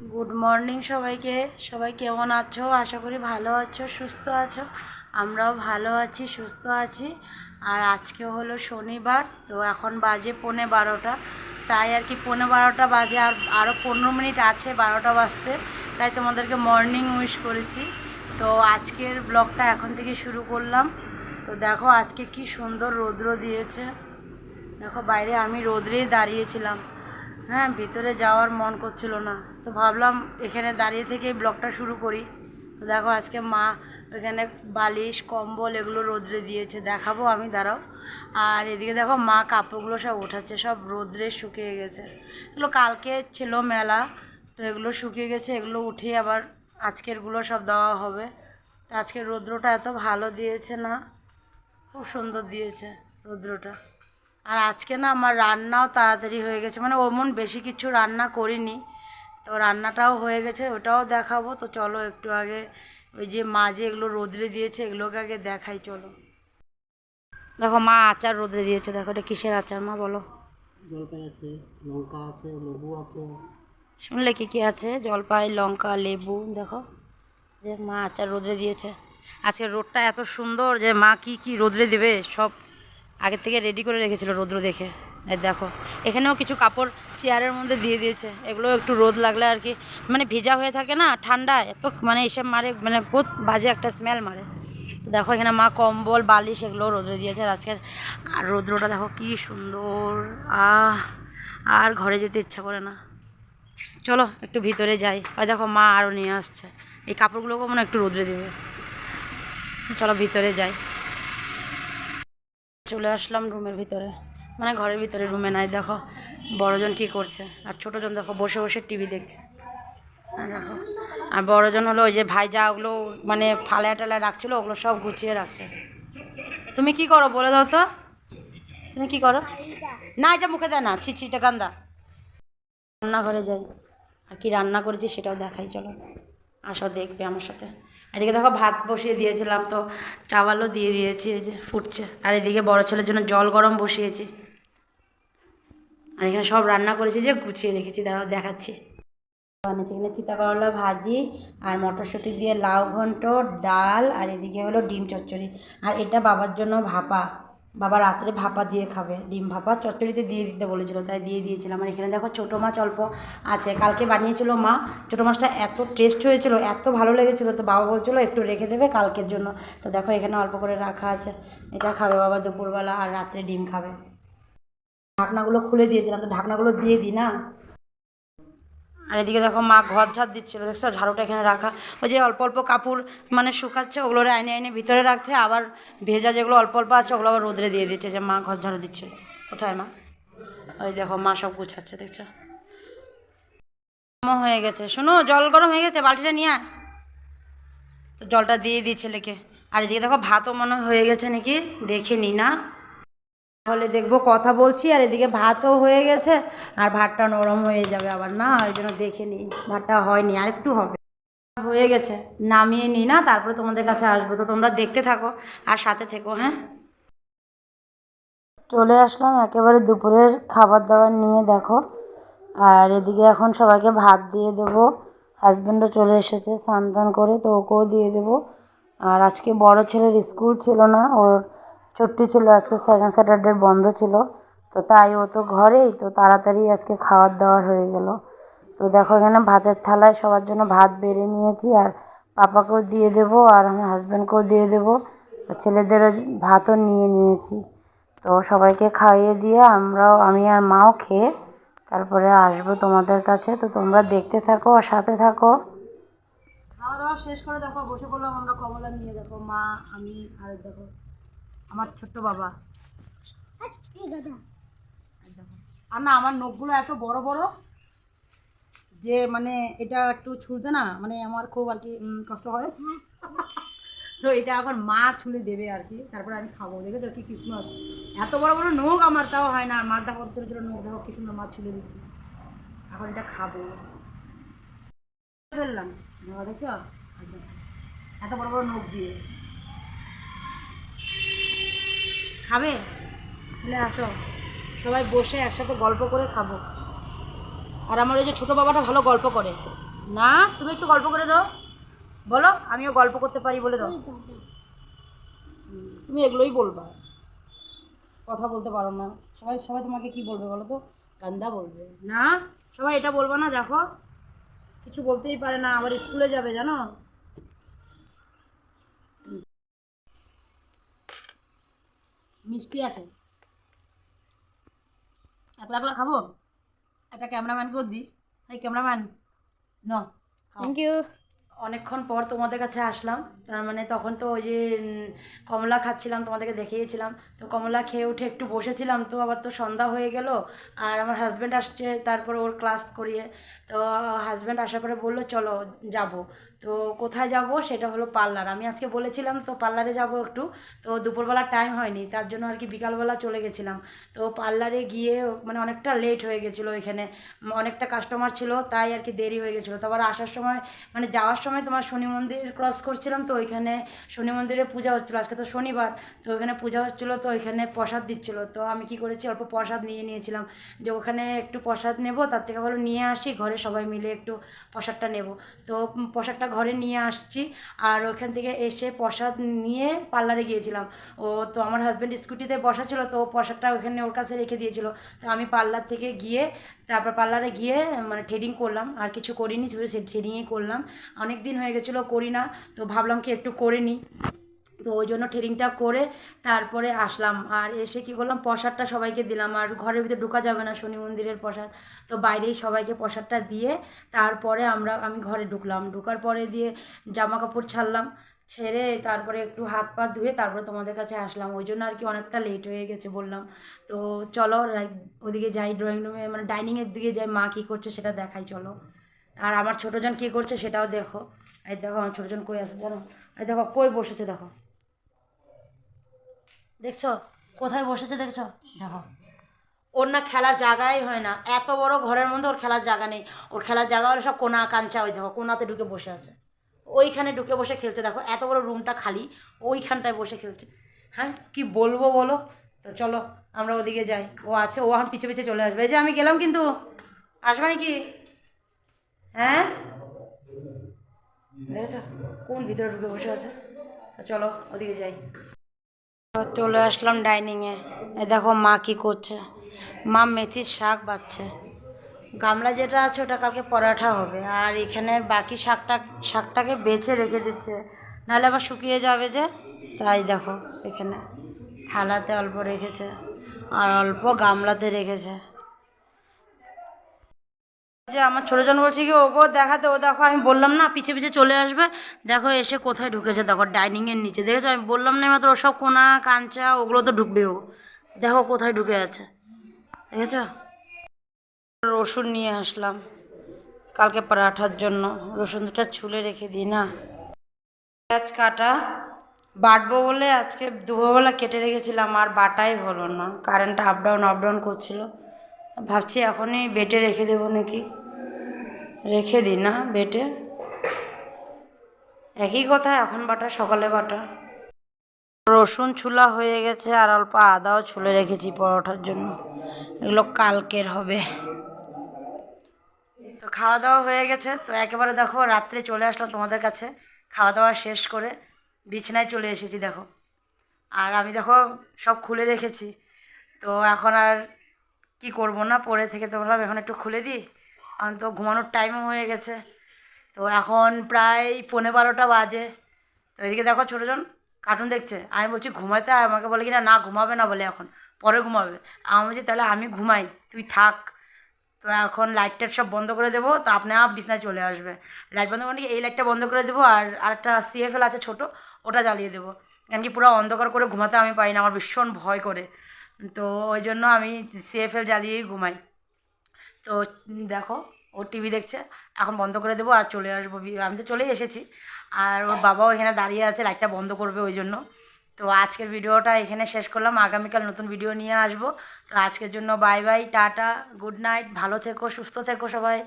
Good morning সবাইকে। সবাই কেমন আছো? আশা করি ভালো আছো, সুস্থ আছো। আমরাও ভালো আছি, সুস্থ আছি। আর আজকে হলো শনিবার, তো এখন বাজে 11:15। তাই আর কি 11:15 বাজে, আর আরও 15 মিনিট আছে 12টা বাজতে। তাই তোমাদেরকে মর্নিং উইশ করেছি। তো আজকের ব্লগটা এখন থেকে শুরু করলাম। তো দেখো আজকে কি সুন্দর রৌদ্র দিয়েছে। দেখো বাইরে আমি রোদ্রেই দাঁড়িয়েছিলাম। হ্যাঁ, ভিতরে যাওয়ার মন করছিল না, তো ভাবলাম এখানে দাঁড়িয়ে থেকেই ব্লগটা শুরু করি। তো দেখো আজকে মা এখানে বালিশ কম্বল এগুলো রোদ্রে দিয়েছে, দেখাবো আমি, দাঁড়াও। আর এদিকে দেখো মা কাপড়গুলো সব ওঠাচ্ছে, সব রোদ্রে শুকিয়ে গেছে। এগুলো কালকে ছিল মেলা, তো এগুলো শুকিয়ে গেছে, এগুলো উঠিয়ে আবার আজকেরগুলো সব দেওয়া হবে। তো আজকের রৌদ্রটা এত ভালো দিয়েছে না, খুব সুন্দর দিয়েছে রৌদ্রটা। আর আজকে না আমার রান্নাও তাড়াতাড়ি হয়ে গেছে, মানে ওমন বেশি কিছু রান্না করিনি, তো রান্নাটাও হয়ে গেছে, ওটাও দেখাবো। তো চলো একটু আগে ওই যে মা যে এগুলো রোদ্রে দিয়েছে এগুলোকে আগে দেখাই, চলো। দেখো মা আচার রোদ্রে দিয়েছে, দেখো এটা কিসের আচার মা বলো? জলপাই আছে, লঙ্কা আছে, লেবু আছে। শুনলে কি কি আছে? জলপাই, লঙ্কা, লেবু। দেখো যে মা আচার রোদ্রে দিয়েছে। আজকে রোদটা এত সুন্দর যে মা কি কি রোদ্রে দেবে সব আগের থেকে রেডি করে রেখেছিল রৌদ্র দেখে। এই দেখো এখানেও কিছু কাপড় চেয়ারের মধ্যে দিয়ে দিয়েছে, এগুলো একটু রোদ লাগলে আর কি, মানে ভেজা হয়ে থাকে না, ঠান্ডা এত মানে এসব মারে, মানে বহুত বাজে একটা স্মেল মারে। তো দেখো এখানে মা কম্বল বালিশ এগুলো রোদ্রে দিয়েছে। আর আজকের আর রৌদ্রটা দেখো কি সুন্দর। আর ঘরে যেতে ইচ্ছা করে না। চলো একটু ভিতরে যাই। ওই দেখো মা আরও নিয়ে আসছে, এই কাপড়গুলোকে মনে একটু রোদ্রে দেবে। চলো ভিতরে যাই। চলে আসলাম রুমের ভিতরে, মানে ঘরের ভিতরে, রুমে নাই। দেখো বড়জন কি করছে, আর ছোটোজন দেখো বসে বসে টিভি দেখছে। দেখো আর বড়জন হলো ওই যে ভাইজা ওগুলো মানে ফালায় টালায় রাখছিলো, ওগুলো সব গুছিয়ে রাখছে। তুমি কি করো বলে দাও তো, তুমি কি করো? না এটা মুখে দেয় না, ছিছি, এটা গান্দা। রান্নাঘরে যাই, আর কি রান্না করেছি সেটাও দেখাই, চলো আসো দেখবে আমার সাথে। এদিকে দেখো ভাত বসিয়ে দিয়েছিলাম, তো চাওয়ালও দিয়ে দিয়েছি, এই যে ফুটছে। আর এদিকে বড় ছেলের জন্য জল গরম বসিয়েছি। আর এখানে সব রান্না করেছি, যে গুছিয়ে রেখেছি, দাঁড়াও দেখাচ্ছি। বানিয়েছি এখানে তিতা করলা ভাজি, আর মটরশুঁটি দিয়ে লাউ ঘন্ট, ডাল, আর এদিকে হলো ডিম চচ্চড়ি। আর এটা বাবার জন্য ভাপা, বাবা রাত্রে ভাপা দিয়ে খাবে, ডিম ভাপা চচ্চড়িতে দিয়ে দিতে বলেছিল, তাই দিয়ে দিয়েছিলাম। আর এখানে দেখো ছোটো মাছ অল্প আছে, কালকে বানিয়েছিল মা, ছোটো মাছটা এত টেস্ট হয়েছিল, এত ভালো লেগেছিলো, তো বাবা বলছিলো একটু রেখে দেবে কালকের জন্য। তো দেখো এখানে অল্প করে রাখা আছে, এটা খাবে বাবা দুপুরবেলা, আর রাত্রে ডিম খাবে। ঢাকনাগুলো খুলে দিয়েছিলাম, তো ঢাকনাগুলো দিয়ে দিই না। আর এদিকে দেখো মা ঘর ঝাড় দিচ্ছিলো, দেখছো ঝাড়ুটা এখানে রাখা। ওই যে অল্প অল্প কাপড় মানে শুকাচ্ছে, ওগুলো আইনে আইনে ভিতরে রাখছে, আবার ভেজা যেগুলো অল্প অল্প আছে ওগুলো আবার রোদরে দিয়ে দিচ্ছে, যে মা ঘর ঝাড়ু দিচ্ছিল। কোথায় মা? ওই দেখো মা সব গুছাচ্ছে, দেখছো। হয়ে গেছে, শোনো জল গরম হয়ে গেছে, বালতিটা নিয়ে আয়। তো জলটা দিয়ে দিই ছেলেকে। আর এদিকে দেখো ভাতও মনে হয়ে গেছে নাকি, দেখে নি না, তাহলে দেখবো। কথা বলছি আর এদিকে ভাতও হয়ে গেছে, আর ভাতটা নরম হয়ে যাবে আবার না, ওই জন্য দেখে নিই। ভাতটা হয়নি, আর একটু হবে। হয়ে গেছে, নামিয়ে নিই না, তারপরে তোমাদের কাছে আসবো। তো তোমরা দেখতে থাকো আর সাথে থেকো, হ্যাঁ। চলে আসলাম একেবারে দুপুরের খাবার দাবার নিয়ে, দেখো। আর এদিকে এখন সবাইকে ভাত দিয়ে দেবো। হাজব্যান্ডও চলে এসেছে স্নান টান করে, তো ওকেও দিয়ে দেবো। আর আজকে বড় ছেলের স্কুল ছিল না, ওর ছুটি ছিল, আজকে সেকেন্ড স্যাটারডে বন্ধ ছিল, তো তাই ও তো ঘরেই, তো তাড়াতাড়ি আজকে খাওয়ার দাওয়ার হয়ে গেল। তো দেখো এখানে ভাতের থালায় সবার জন্য ভাত বেড়ে নিয়েছি, আর পাপাকেও দিয়ে দেবো, আর আমার হাজব্যান্ডকেও দিয়ে দেবো, আর ছেলেদেরও ভাতও নিয়ে নিয়েছি। তো সবাইকে খাইয়ে দিয়ে আমি আর মাও খেয়ে তারপরে আসবো তোমাদের কাছে। তো তোমরা দেখতে থাকো আর সাথে থাকো। খাওয়া দাওয়া শেষ করে দেখো বসে পড়লাম আমরা কমলা নিয়ে, দেখো মা আমি আর দেখো আমার ছোট্ট বাবা। আর না আমার নখগুলো এত বড় বড় যে মানে এটা একটু ছুলতে না, মানে আমার খুব আর কি কষ্ট হয়। তো এটা এখন মা ছুলে দেবে আর কি, তারপরে আমি খাবো। দেখেছো কি কিসমত, এত বড় বড় নখ আমার তাও হয় না। আর মার দেখো ছোটো ছোটো নখ, দেখো কি সুন্দর মা ছুলে দিচ্ছি, এখন এটা খাবো। ফেললাম দেখছো এত বড় বড় নখ দিয়ে। খাবে? তাহলে আসো সবাই বসে একসাথে গল্প করে খাবো। আর আমার ওই যে ছোটো বাবাটা ভালো গল্প করে, না, তুমি একটু গল্প করে দাও, বলো আমিও গল্প করতে পারি বলে দাও। তুমি এগুলোই বলবা, কথা বলতে পারো না। সবাই সবাই তোমাকে কি বলবে বলো তো? গান্দা বলবে না, সবাই এটা বলবা না। দেখো কিছু বলতেই পারে না, আবার স্কুলে যাবে জানো। মিষ্টি আছে, একলা একলা খাবো। একটা ক্যামেরাম্যানকেও দিই। এই ক্যামেরাম্যান ন, থ্যাংক ইউ। অনেকক্ষণ পর তোমাদের কাছে আসলাম। তার মানে তখন তো ওই যে কমলা খাচ্ছিলাম, তোমাদেরকে দেখিয়েছিলাম। তো কমলা খেয়ে উঠে একটু বসেছিলাম, তো আবার তো সন্ধ্যা হয়ে গেল। আর আমার হাজব্যান্ড আসছে, তারপর ওর ক্লাস করিয়ে। তো হাজব্যান্ড আসার পরে বললো চলো যাব। তো কোথায় যাব সেটা হলো পার্লার। আমি আজকে বলেছিলাম তো পার্লারে যাব একটু। তো দুপুরবেলা টাইম হয়নি, তার জন্য আর কি বিকালবেলা চলে গেছিলাম। তো পার্লারে গিয়ে মানে অনেকটা লেট হয়ে গেছিলো, এখানে অনেকটা কাস্টমার ছিল, তাই আর কি দেরি হয়ে গেছিলো। তো আবার আসার সময় মানে যাওয়ার সময় তোমার শনি মন্দির ক্রস করছিলাম, তো ওইখানে শনি মন্দিরে পূজা হচ্ছিলো। আজকে তো শনিবার, তো ওইখানে পূজা হচ্ছিলো, তো ওইখানে প্রসাদ দিচ্ছিলো। তো আমি কি করেছি, অল্প প্রসাদ নিয়ে নিয়েছিলাম, যে ওখানে একটু প্রসাদ নেব, তার থেকে ভালো নিয়ে আসি ঘরে সবাই মিলে একটু প্রসাদটা নেব। তো প্রসাদটা ঘরে নিয়ে আসছি। আর ওখান থেকে এসে প্রসাদ নিয়ে পার্লারে গিয়েছিলাম। ও তো আমার হাজব্যান্ড স্কুটিতে বসা ছিল, তো প্রসাদটা ওখানে ওর কাছে রেখে দিয়েছিল। তো আমি পার্লার থেকে গিয়ে তারপর পার্লারে গিয়ে মানে থ্রেডিং করলাম, আর কিছু করিনি, শুধু সে থ্রেডিংই করলাম। অনেক দিন হয়ে গেছিলো করি না, তো ভাবলাম কি একটু করে নিই। তো ওই জন্য থ্রেডিংটা করে তারপরে আসলাম। আর এসে কী করলাম, প্রসাদটা সবাইকে দিলাম। আর ঘরের ভিতরে ঢোকা যাবে না, শনি মন্দিরের প্রসাদ, তো বাইরেই সবাইকে প্রসাদটা দিয়ে তারপরে আমি ঘরে ঢুকলাম। ঢোকার পরে দিয়ে জামা কাপড় ছাড়লাম, ছেড়ে তারপরে একটু হাত পা ধুয়ে তারপরে তোমাদের কাছে আসলাম। ওই জন্য আর কি অনেকটা লেট হয়ে গেছে বললাম। তো চলো ওদিকে যাই, ড্রয়িং রুমে মানে ডাইনিংয়ের দিকে যাই, মা কী করছে সেটা দেখাই চলো। আর আমার ছোটোজন কী করছে সেটাও দেখো। এই দেখো আমার ছোটোজন কই আছে জানো, এই দেখো কই বসেছে দেখো, দেখছো কোথায় বসেছে দেখছো, দেখো। ওর না খেলার জায়গাই হয় না, এত বড় ঘরের মধ্যে ওর খেলার জায়গা নেই। ওর খেলার জায়গা হলে সব কোনা কাঞ্চা, ওই দেখো কোনাতে ঢুকে বসে আছে, ওইখানে ঢুকে বসে খেলছে। দেখো এত বড় রুমটা খালি, ওইখানটায় বসে খেলছে। হ্যাঁ কি বলবো বলো। তো চলো আমরা ওদিকে যাই, ও আছে, ও এখন পিছে পিছে চলে আসবে। এই যে আমি গেলাম কিন্তু, আসবে নাকি? হ্যাঁ দেখেছো কোন ভিতরে ঢুকে বসে আছে। তো চলো ওদিকে যাই। চলে আসলাম ডাইনিংয়ে। এ দেখো মা কি করছে, মা মেথির শাক বাচ্ছে। গামলা যেটা আছে ওটা কালকে পরাঠা হবে, আর এখানে বাকি শাকটাকে বেছে রেখে দিচ্ছে, নাহলে আবার শুকিয়ে যাবে যে। তাই দেখো এখানে থালাতে অল্প রেখেছে আর অল্প গামলাতে রেখেছে। যে আমার ছোটোজন বলছে কি ওগো দেখাতে, ও দেখো আমি বললাম না পিছে পিছে চলে আসবে, দেখো এসে কোথায় ঢুকেছে, দেখো ডাইনিংয়ের নিচে, দেখেছো আমি বললাম না মাত্র ওসব কোনা কাঞ্চা ওগুলো তো ঢুকবেও, দেখো কোথায় ঢুকে আছে, দেখেছো। রসুন নিয়ে আসলাম কালকে পরাঠার জন্য, রসুন দুটা ছুলে রেখে দিই না। পেঁয়াজ কাটা বাটবো বলে আজকে দুপুরবেলা কেটে রেখেছিলাম, আর বাটাই হলো না, কারেন্টটা আপ ডাউন করছিল। ভাবছি এখনই বেটে রেখে দেবো নাকি, রেখে দিই না বেটে, একই কথা, এখন বাটা সকালে বাটা। রসুন ছুলা হয়ে গেছে আর অল্প আদাও ছুলে রেখেছি পরোটার জন্য, এগুলো কালকের হবে। তো খাওয়া দাওয়া হয়ে গেছে, তো একেবারে দেখো রাত্রে চলে আসলাম তোমাদের কাছে, খাওয়া দাওয়া শেষ করে বিছানায় চলে এসেছি দেখো। আর আমি দেখো সব খুলে রেখেছি, তো এখন আর কি করব না, পরে থেকে তো ভাবলাম এখন একটু খুলে দিই, এখন তো ঘুমানোর টাইমও হয়ে গেছে। তো এখন প্রায় 11:15 বাজে। তো এদিকে দেখো ছোটোজন কার্টুন দেখছে, আমি বলছি ঘুমাতে, আমাকে বলে কি না না ঘুমাবে না বলে, এখন পরে ঘুমাবে। আমি বলছি তাহলে আমি ঘুমাই, তুই থাক। তো এখন লাইট টাইট সব বন্ধ করে দেবো, তো আপনি বিছনায় চলে আসবে। লাইট বন্ধ করে এই লাইটটা বন্ধ করে দেবো, আর আরেকটা সিএফএল আছে ছোটো, ওটা জ্বালিয়ে দেবো। কারণ কি পুরো অন্ধকার করে ঘুমাতে আমি পারি না, আমার ভীষণ ভয় করে। তো ওই জন্য আমি সিএফএল জ্বালিয়েই ঘুমাই। তো দেখো ও টিভি দেখছে, এখন বন্ধ করে দেবো আর চলে আসবো, আমি তো চলেই এসেছি। আর ওর বাবাও এখানে দাঁড়িয়ে আছে, লাইটটা বন্ধ করবে ওই জন্য। তো আজকের ভিডিওটা এখানে শেষ করলাম, আগামীকাল নতুন ভিডিও নিয়ে আসবো। তো আজকের জন্য bye bye, tata, good night, ভালো থেকো, সুস্থ থেকো সবাই।